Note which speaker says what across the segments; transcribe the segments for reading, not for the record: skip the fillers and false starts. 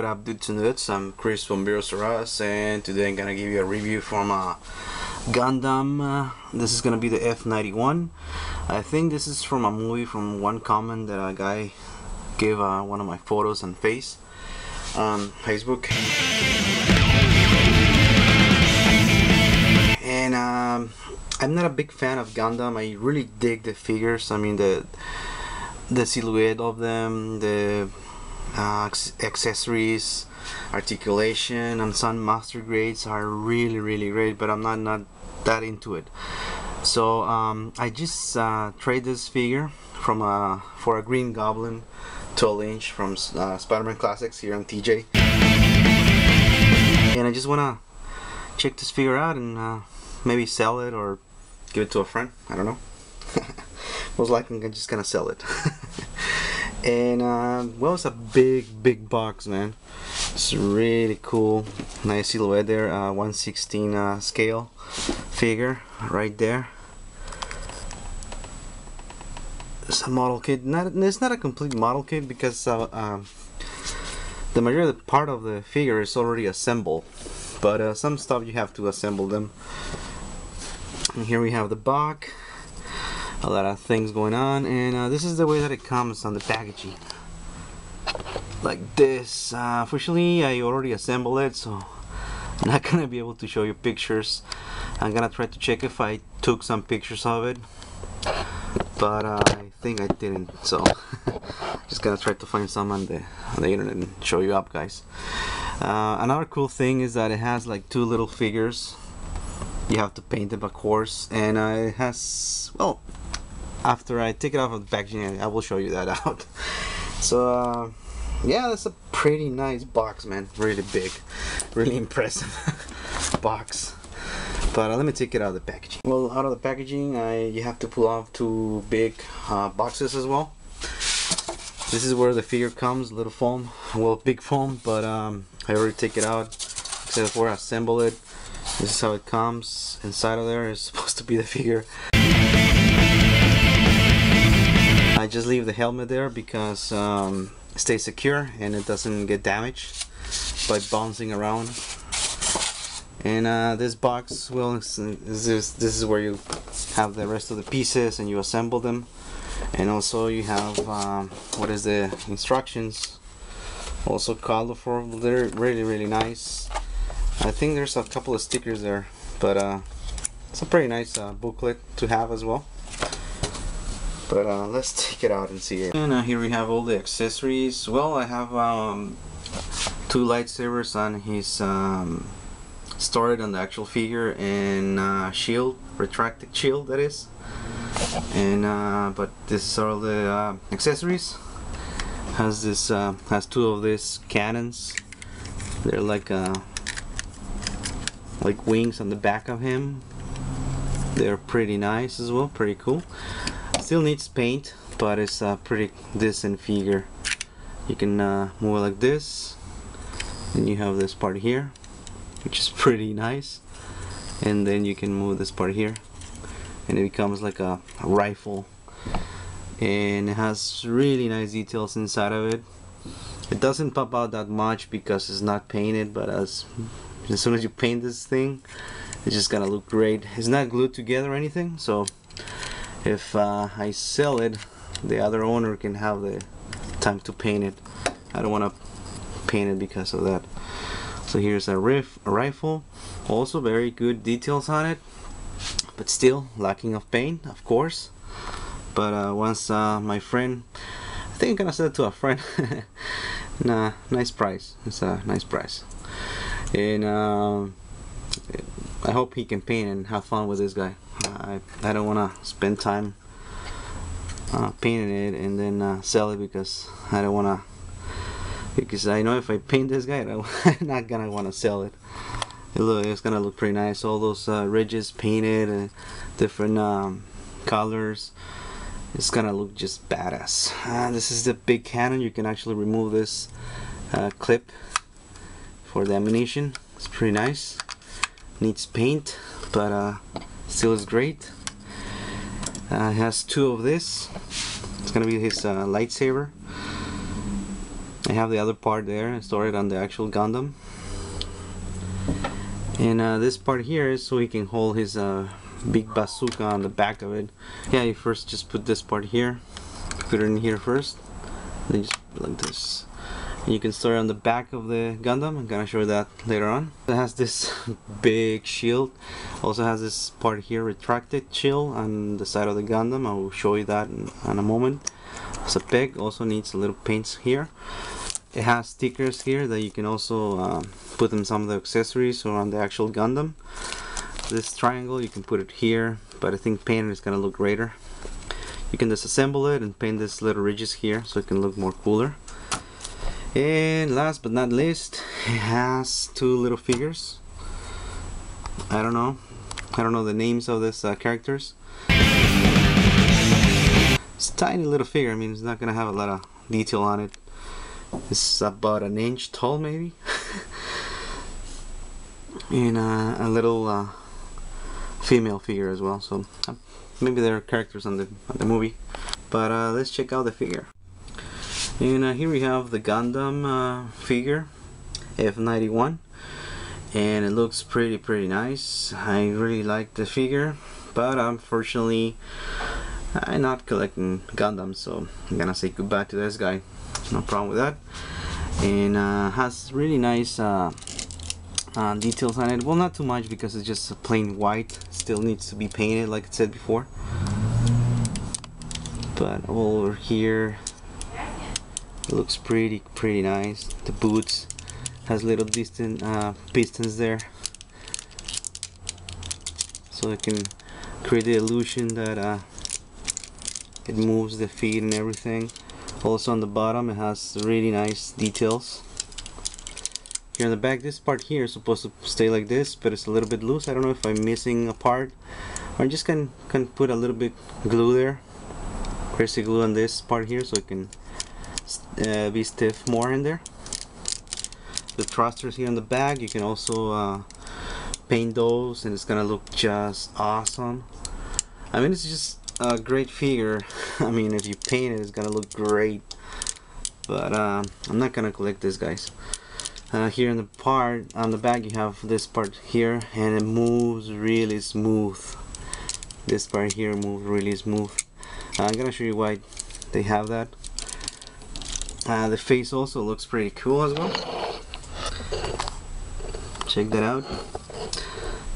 Speaker 1: what up, dudes and dudes? I'm Chris from Virus, and today I'm gonna give you a review from Gundam. This is gonna be the F91. I think this is from a movie, from one comment that a guy gave one of my photos on Facebook. And I'm not a big fan of Gundam. I really dig the figures. I mean the silhouette of them, the accessories, articulation, and some master grades are really great, but I'm not that into it. So I just trade this figure from for a Green Goblin 12-inch from Spider-Man Classics here on TJ, and I just wanna check this figure out and maybe sell it or give it to a friend. I don't know. Most likely I'm just gonna sell it. And well, it's a big box, man. It's really cool, nice silhouette there. 1/16 scale figure right there. It's a model kit. It's not a complete model kit because the majority part of the figure is already assembled, but some stuff you have to assemble them. And here we have the box. A lot of things going on, and this is the way that it comes on the packaging, like this. Officially, I already assembled it, so I'm not gonna be able to show you pictures. I'm gonna try to check if I took some pictures of it, but I think I didn't, so just gonna try to find some on the internet and show you up, guys. Another cool thing is that it has like two little figures. You have to paint them, of course, and it has, well, after I take it off of the packaging, I will show you that out. So yeah, that's a pretty nice box, man. Really big, really impressive box. But let me take it out of the packaging. Well, out of the packaging, you have to pull off two big boxes as well. This is where the figure comes, little foam, well, big foam, but I already take it out, except for assemble it. This is how it comes. Inside of there is supposed to be the figure. I just leave the helmet there because it stays secure and it doesn't get damaged by bouncing around. And this box, well, this is where you have the rest of the pieces and you assemble them. And also you have what is the instructions, also colorful. They're really nice. I think there's a couple of stickers there, but it's a pretty nice booklet to have as well. But let's take it out and see it. And here we have all the accessories. Well, I have two lightsabers on his stored on the actual figure, and shield, retracted shield, that is. And but this are all the accessories. Has this has two of these cannons. They're like wings on the back of him. They're pretty nice as well, pretty cool. Still needs paint, but it's a pretty decent figure. You can move it like this, and you have this part here, which is pretty nice, and then you can move this part here and it becomes like a rifle, and it has really nice details inside of it. It doesn't pop out that much because it's not painted, but as soon as you paint this thing, it's just gonna look great. It's not glued together or anything, so if I sell it, the other owner can have the time to paint it. I don't want to paint it because of that. So here's a rifle, also very good details on it, but still lacking of paint, of course. But once my friend, I think I'm gonna sell it to a friend. Nah, nice price. It's a nice price. And I hope he can paint and have fun with this guy. I don't want to spend time painting it and then sell it, because I don't want to, because I know if I paint this guy, I'm not gonna want to sell it. It's gonna look pretty nice. All those ridges painted, different colors. It's gonna look just badass. This is the big cannon. You can actually remove this clip for the ammunition. It's pretty nice. Needs paint, but still is great. It has two of this. It's gonna be his lightsaber. I have the other part there stored on the actual Gundam. And this part here is so he can hold his big bazooka on the back of it. Yeah, you first just put this part here, put it in here first, then just like this. And you can store it on the back of the Gundam. I'm gonna show you that later on. It has this big shield. Also has this part here, retracted shield on the side of the Gundam. I will show you that in a moment. It's a peg, also needs a little paints here. It has stickers here that you can also put in some of the accessories or on the actual Gundam. This triangle you can put it here, but I think painted is gonna look greater. You can disassemble it and paint this little ridges here so it can look more cooler. And last but not least, it has two little figures. I don't know the names of these characters. It's a tiny little figure. I mean, it's not gonna have a lot of detail on it. It's about an inch tall, maybe. And a little female figure as well. So maybe there are characters on the movie. But let's check out the figure. And here we have the Gundam figure, F91, and it looks pretty nice. I really like the figure, but unfortunately I'm not collecting Gundam, so I'm gonna say goodbye to this guy. No problem with that. And has really nice details on it. Well, not too much because it's just plain white. Still needs to be painted, like I said before. But over here, it looks pretty nice. The boots has little distant pistons there, so it can create the illusion that it moves the feet and everything. Also on the bottom it has really nice details. Here on the back, this part here is supposed to stay like this, but it's a little bit loose. I don't know if I'm missing a part, or I just can put a little bit glue there, crazy glue on this part here, so it can be stiff more in there. The thrusters here on the back, you can also paint those and it's gonna look just awesome. I mean, it's just a great figure. I mean, if you paint it, it's gonna look great. But I'm not gonna collect this, guys. Here in the part on the back, you have this part here, and it moves really smooth. This part here moves really smooth. I'm gonna show you why they have that. The face also looks pretty cool as well. Check that out.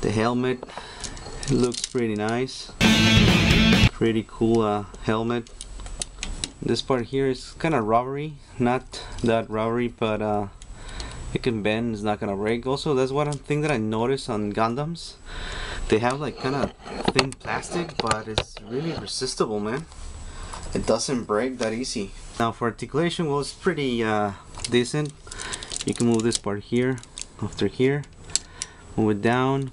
Speaker 1: The helmet looks pretty nice. Pretty cool helmet. This part here is kind of rubbery, not that rubbery, but it can bend. It's not gonna break. Also, that's one thing that I noticed on Gundams. They have like kind of thin plastic, but it's really resistible, man. It doesn't break that easy. Now for articulation, well, it's pretty decent. You can move this part here, after here, move it down,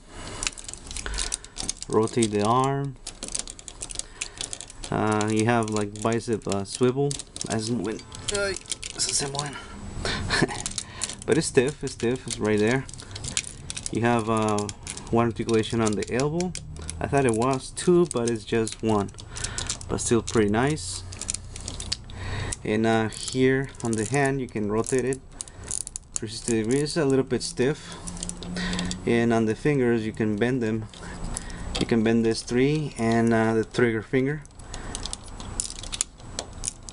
Speaker 1: rotate the arm. You have like bicep swivel as when it's assembling. But it's stiff, it's right there. You have one articulation on the elbow. I thought it was two, but it's just one, but still pretty nice. And here on the hand, you can rotate it 360 degrees. It's a little bit stiff. And on the fingers, you can bend them. You can bend this 3 and the trigger finger.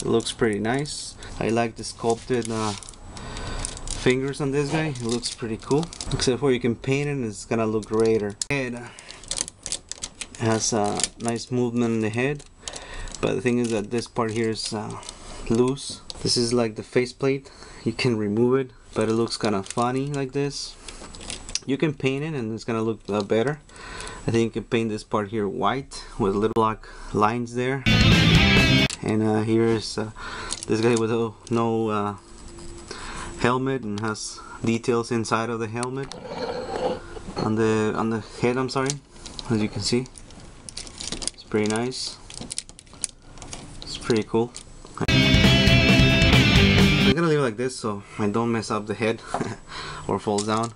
Speaker 1: It looks pretty nice. I like the sculpted fingers on this guy. It looks pretty cool. Except for you can paint it and it's gonna look greater. It has a nice movement in the head, but the thing is that this part here is loose. This is like the faceplate. You can remove it, but it looks kind of funny like this. You can paint it and it's gonna look better. I think you can paint this part here white with little black lines there. And here is this guy with no helmet and has details inside of the helmet on the head. I'm sorry, as you can see, it's pretty nice. It's pretty cool. I'm gonna leave it like this so I don't mess up the head or falls down.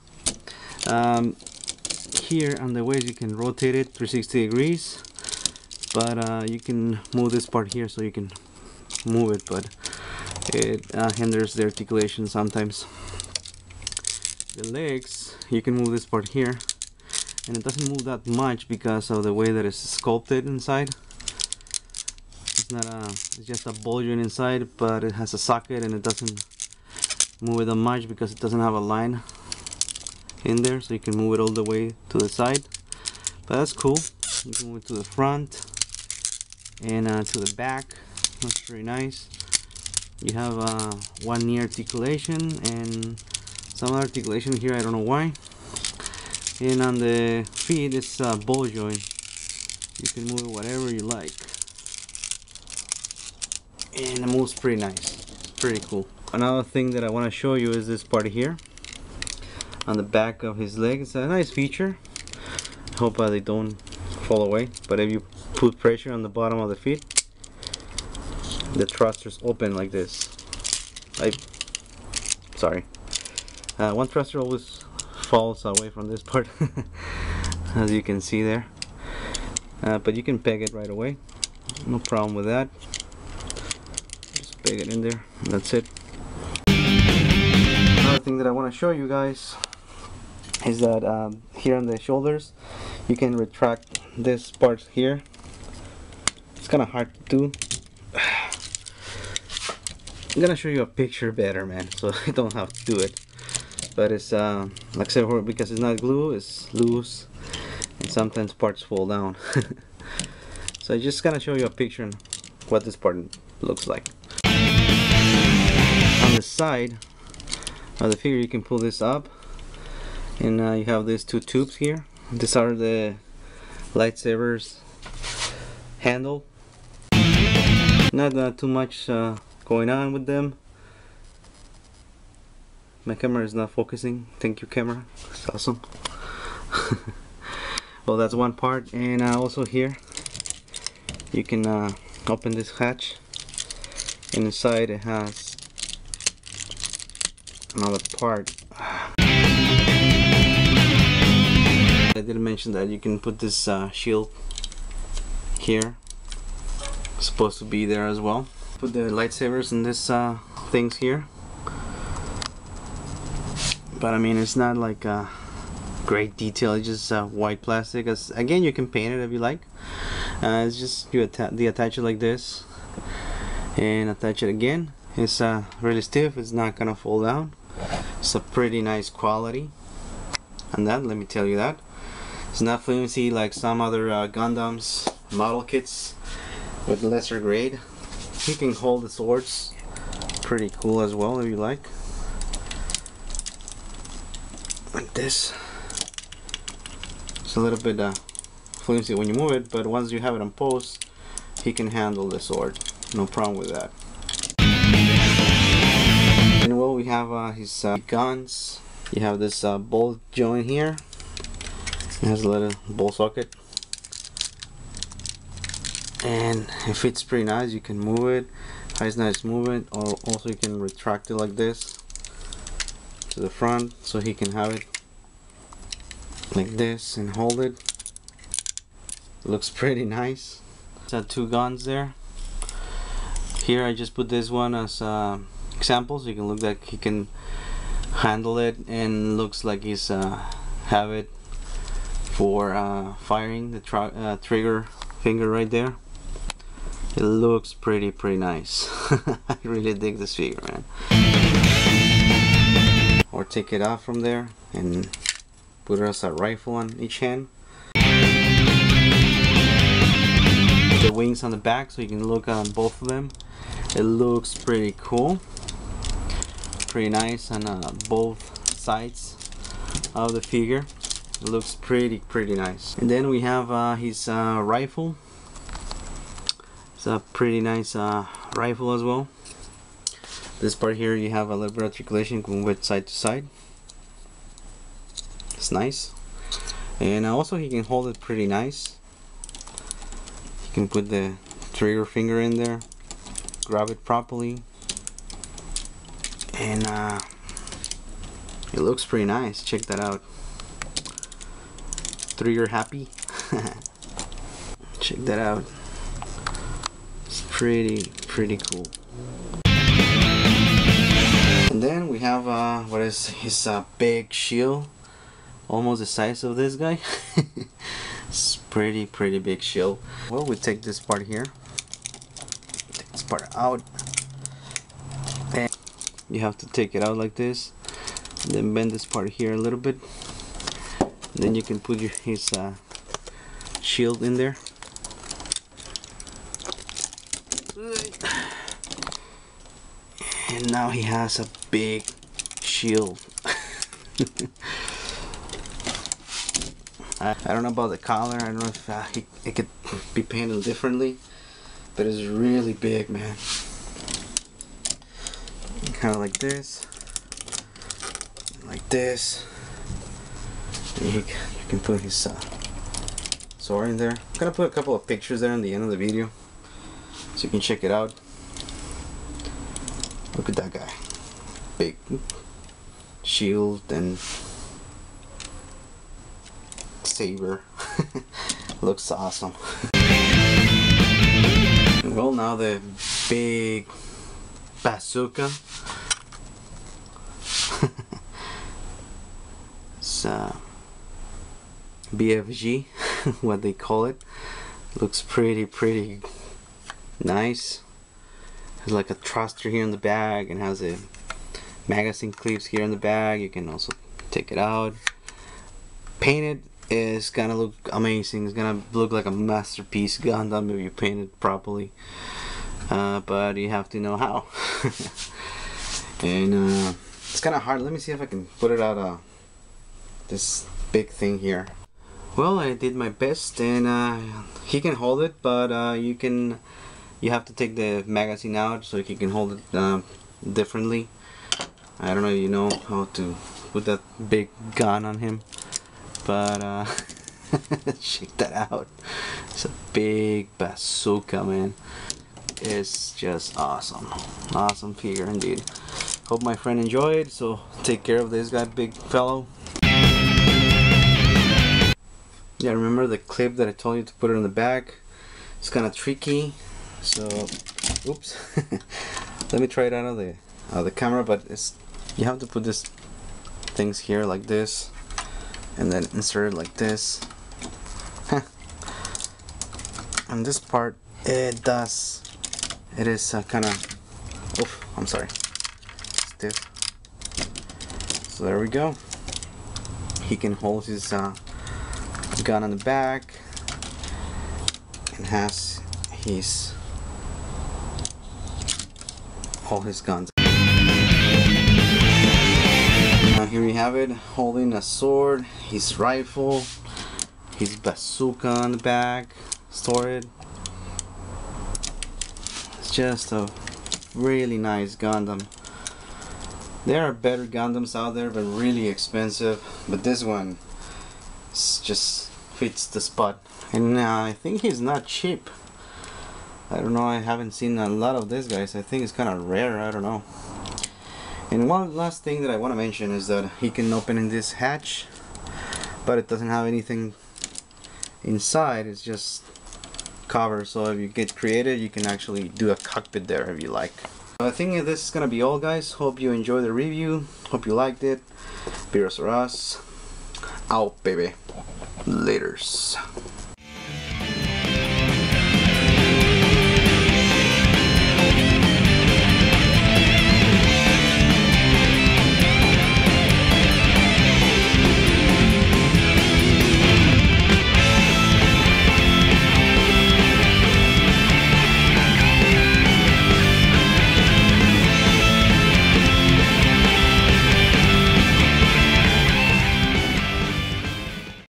Speaker 1: Here on the waist, you can rotate it 360 degrees, but you can move this part here so you can move it, but it hinders the articulation sometimes. The legs, you can move this part here, and it doesn't move that much because of the way that it's sculpted inside. It's not it's just a ball joint inside, but it has a socket and it doesn't move it that much because it doesn't have a line in there, so you can move it all the way to the side. But that's cool. You can move it to the front and to the back. That's very nice. You have one knee articulation and some articulation here, I don't know why. And on the feet it's a ball joint. You can move it whatever you like, and it moves pretty nice. It's pretty cool. Another thing that I want to show you is this part here on the back of his leg. It's a nice feature. I hope they don't fall away, but if you put pressure on the bottom of the feet, the thrusters open like this. Sorry. One thruster always falls away from this part, as you can see there. But you can peg it right away. No problem with that. Just peg it in there. And that's it. Another thing that I want to show you guys is that here on the shoulders, you can retract this part here. It's kind of hard to do. I'm gonna show you a picture better, man, so I don't have to do it. But it's like I said, because it's not glue, it's loose, and sometimes parts fall down. So I just gonna show you a picture of what this part looks like. On the side of the figure, you can pull this up, and you have these two tubes here. These are the lightsabers handle. Not too much going on with them. My camera is not focusing. Thank you, camera. It's awesome. Well, that's one part, and also here you can open this hatch, and inside it has another part. I didn't mention that you can put this shield here. It's supposed to be there as well. Put the lightsabers in this things here. But I mean, it's not like great detail. It's just white plastic. Again, you can paint it if you like. It's just you attach it like this and attach it again. It's really stiff. It's not gonna fall down. It's a pretty nice quality. And that, let me tell you that. It's not flimsy like some other Gundams model kits with lesser grade. You can hold the swords. Pretty cool as well if you like. Like this. It's a little bit flimsy when you move it, but once you have it on post, he can handle the sword. No problem with that. And well, we have his guns. You have this bolt joint here. It has a little ball socket, and it fits pretty nice. You can move it, has nice movement, or also you can retract it like this to the front, so he can have it like this and hold it. It looks pretty nice. It's got two guns there. Here I just put this one as example, so you can look like he can handle it, and looks like he's have it for firing the trigger finger right there. It looks pretty nice. I really dig this figure, man. Or take it off from there and put it as a rifle on each hand. The wings on the back, so you can look on both of them. It looks pretty cool, pretty nice on both sides of the figure. It looks pretty nice. And then we have his rifle. It's a pretty nice rifle as well. This part here, you have a little bit of articulation. You can move it side to side. It's nice. And also he can hold it pretty nice. You can put the trigger finger in there, grab it properly, and it looks pretty nice. Check that out. Trigger happy. Check that out. It's pretty cool. And then we have what is his big shield, almost the size of this guy. It's pretty big shield. Well, we take this part here, take this part out, and you have to take it out like this, and then bend this part here a little bit, and then you can put his shield in there. And now he has a big shield. I don't know about the color. I don't know if it could be painted differently, but it's really big, man. Kind of like this, like this. And you can put his sword in there. I'm gonna put a couple of pictures there in the end of the video, so you can check it out. Look at that guy, big shield and saber. Looks awesome. Well, now the big bazooka. It's BFG, what they call it. Looks pretty nice. Has like a thruster here in the bag and has a magazine clips here in the bag. You can also take it out. Painted is gonna look amazing. It's gonna look like a masterpiece Gundam if you paint it properly. But you have to know how. And it's kind of hard. Let me see if I can put it out this big thing here. Well, I did my best, and he can hold it, but you have to take the magazine out so he can hold it differently. I don't know if you know how to put that big gun on him, but check that out. It's a big bazooka, man. It's just awesome. Awesome figure indeed. Hope my friend enjoyed, so take care of this guy, big fellow. Yeah, remember the clip that I told you to put it on the back? It's kind of tricky. So, oops. Let me try it out of the camera, but you have to put this things here like this, and then insert it like this. And this part, it is kind of, oof, I'm sorry, stiff. So there we go. He can hold his gun on the back, and has all his guns. Now here we have it, holding a sword, his rifle, his bazooka on the back, stored. It's just a really nice Gundam. There are better Gundams out there, but really expensive. But this one just fits the spot, and I think he's not cheap. I don't know, I haven't seen a lot of these guys. I think it's kind of rare, I don't know. And one last thing that I want to mention is that he can open in this hatch, but it doesn't have anything inside. It's just cover, so if you get creative, you can actually do a cockpit there if you like. I think this is gonna be all, guys. Hope you enjoyed the review. Hope you liked it. Beers or us. Out, baby. Laters.